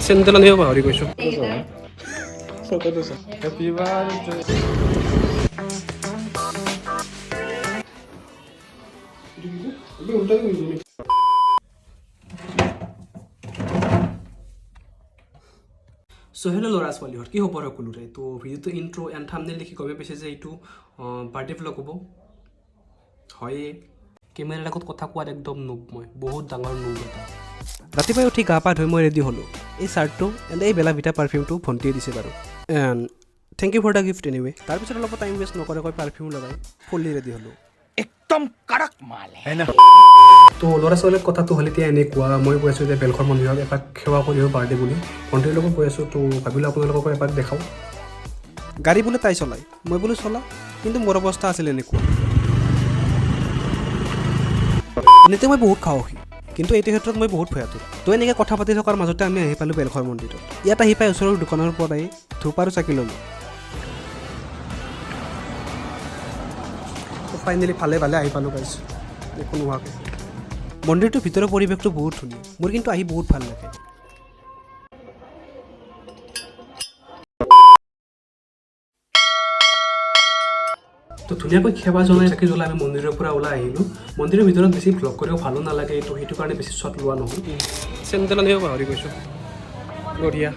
Sandal আনিব পাহৰি গৈছোঁ। Happy birthday. সো হেল্ল' ল'ৰা ছোৱালীহঁত কি খবৰ সকলোৰে। তো ভিডিঅ'টো ইণ্ট্ৰ' এণ্ড থাম্বনেইল দেখি গমে পাইছে যে এইটো বাৰ্থডে ভ্লগ হ'ব। হয়ে কেমেৰাৰ আগত কথা কোৱাত একদম নুব, মই বহুত ডাঙৰ নুব এটা। ৰাতিপুৱাই উঠি গা পা ধুই মই ৰেডি হ'লোঁ। এই চাৰ্টটো এণ্ড এই বেলা ভিটা পাৰফিউমটো ভণ্টিয়ে দিছে বাৰু। And thank you for the gift anyway. তাৰপিছত অলপ টাইম ৱেষ্ট নকৰাকৈ পাৰফিউম লগাই ফুল্লি ৰেডি হ'লোঁ। একদম কড়ক মাল হে না। তো ল'ৰা ছোৱালীৰ কথাটো হ'ল এতিয়া এনেকুৱা, মই কৈ আছোঁ যে বেলখৰ মন্দিৰত এপাক সেৱা কৰিব বাৰ্থডে বুলি ভণ্টিৰ লগত কৈ আছোঁ। তো ভাবিলোঁ আপোনালোককো এপাক দেখাওঁ। গাড়ী বোলে তাই চলায়, মই বোলো চলা, কিন্তু মোৰ অৱস্থা আছিল এনেকুৱা। এনেতে মই বহুত সাহসী, কিন্তু এইটো ক্ষেত্ৰত মই বহুত ভয়াতুৰ। তো এনেকৈ কথা পাতি থকাৰ মাজতে আমি আহি পালোঁ বেলখৰ মন্দিৰত। ইয়াত আহি পাই ওচৰৰ দোকানৰ পৰাই ধূপ আৰু চাকি ল'লোঁ। ফাইনেলি ভালে ভালে আহি পালোঁ গাইছ, একো নোহোৱাকৈ। মন্দিৰটোৰ ভিতৰৰ পৰিৱেশটো বহুত ধুনীয়া, মোৰ কিন্তু আহি বহুত ভাল লাগে। তো ধুনীয়াকৈ সেৱা জনাই চাকি জ্বলাই আমি মন্দিৰৰ পৰা ওলাই আহিলোঁ। মন্দিৰৰ ভিতৰত বেছি ভ্লগ কৰিও ভালো নালাগে, তো সেইটো কাৰণে বেছি শ্বট লোৱা নহ'ল। চেণ্ডেল আনিব পাহৰি গৈছোঁ, বঢ়িয়া।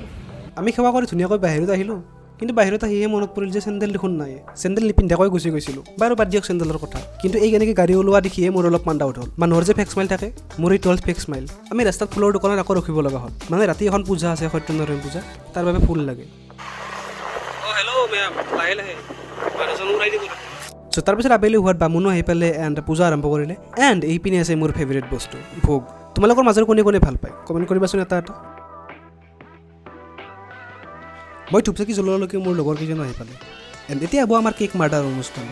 আমি সেৱা কৰি ধুনীয়াকৈ বাহিৰত আহিলোঁ, কিন্তু বাহিৰত আহিহে মনত পৰিল যে চেণ্ডেল দেখোন নাই। চেণ্ডেল নিপিন্ধাকৈ গুচি গৈছিলোঁ। বাৰু বাদ দিয়ক চেণ্ডেলৰ কথা, কিন্তু এই কেনেকৈ গাড়ী ওলোৱা দেখিয়ে মোৰ অলপ মান ডাউট হ'ল। মানুহৰ যে ফেক স্মাইল থাকে, মোৰ এইটো হ'ল ফেক স্মাইল। আমি ৰাস্তাত ফুলৰ দোকানত আকৌ ৰখিব লগা হ'ল, মানে ৰাতি এখন পূজা আছে, সত্যনাৰায়ণ পূজা, তাৰ বাবে ফুল লাগে। হেল্ল' মেম, লাহে লাহে মানুহজন উৰাই দিব। চ' তাৰপিছত আবেলি হোৱাত বামুণো আহি পেলাই এণ্ড পূজা আৰম্ভ কৰিলে। এণ্ড এই পিনে আছে মোৰ ফেভৰেট বস্তু ভোগ। তোমালোকৰ মাজৰ কোনে কোনে ভাল পায় কমেণ্ট কৰিবাচোন এটা এটা। মই ধূপ চাকি জ্বলোৱালৈকে মোৰ লগৰ কেইজন আহি পালে। এণ্ড এতিয়া হ'ব আমাৰ কেক মাৰ্ডাৰ অনুষ্ঠান।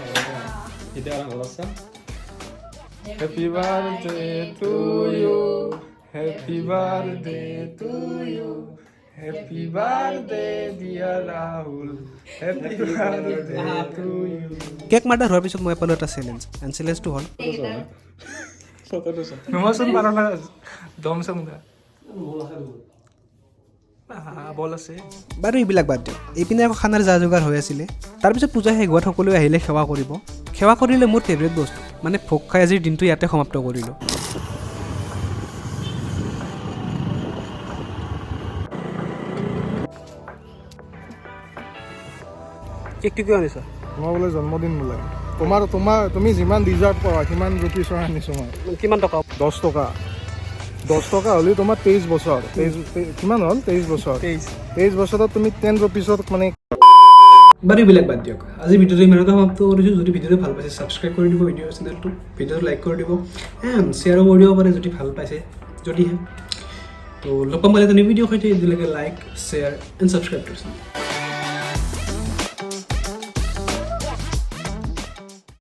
Happy birthday to you. Happy birthday to you. Happy birthday dear Rahul. Happy birthday to you. Cake murder হোৱাৰ পিছত মই পালোঁ এটা চেলেঞ্জ, এণ্ড চেলেঞ্জটো হ'ল নমস্কাৰ বাৰনা দম চংদা বল আছে বাৰু এইবিলাক বাদ দিয়ক। এইপিনে আকৌ খানাৰ যা যোগাৰ হৈ আছিলে। তাৰপিছত পূজা শেষ হোৱাত সকলোৱে আহিলে সেৱা কৰিব। সেৱা কৰিলে মোৰ ফেভৰেট বস্তু, মানে ভোগ খাই আজিৰ দিনটো ইয়াতে সমাপ্ত কৰিলোঁ। কেকটো কিয় আনিছা? তোমাৰ বোলে জন্মদিন বোলে। তুমি যিমান ডিজাৰ্ভ কৰা সিমান ৰুপিছৰ আনিছোঁ মই। কিমান টকা? 10 টকা। 10 টকা হ'লেও তোমাৰ 23 বছৰ। কিমান হ'ল? 23 বছৰ। 23 বছৰত তুমি 10 ৰুপিছত মানে। বাৰু এইবিলাক বাদ দিয়ক। আজি ভিডিঅ'টো ইমানতে সমাপ্ত কৰিছোঁ। যদি ভিডিঅ'টো ভাল পাইছে ছাবস্ক্ৰাইব কৰি দিব ভিডিঅ' চেনেলটো, ভিডিঅ'টো লাইক কৰি দিব এণ্ড শ্বেয়াৰো কৰি দিব পাৰে যদি ভাল পাইছে, যদিহে। তো লগ পাম মানে এটা নিউ ভিডিঅ' সৈতে। এতিয়ালৈকে লাইক, শ্বেয়াৰ এণ্ড ছাবস্ক্ৰাইব কৰিছে।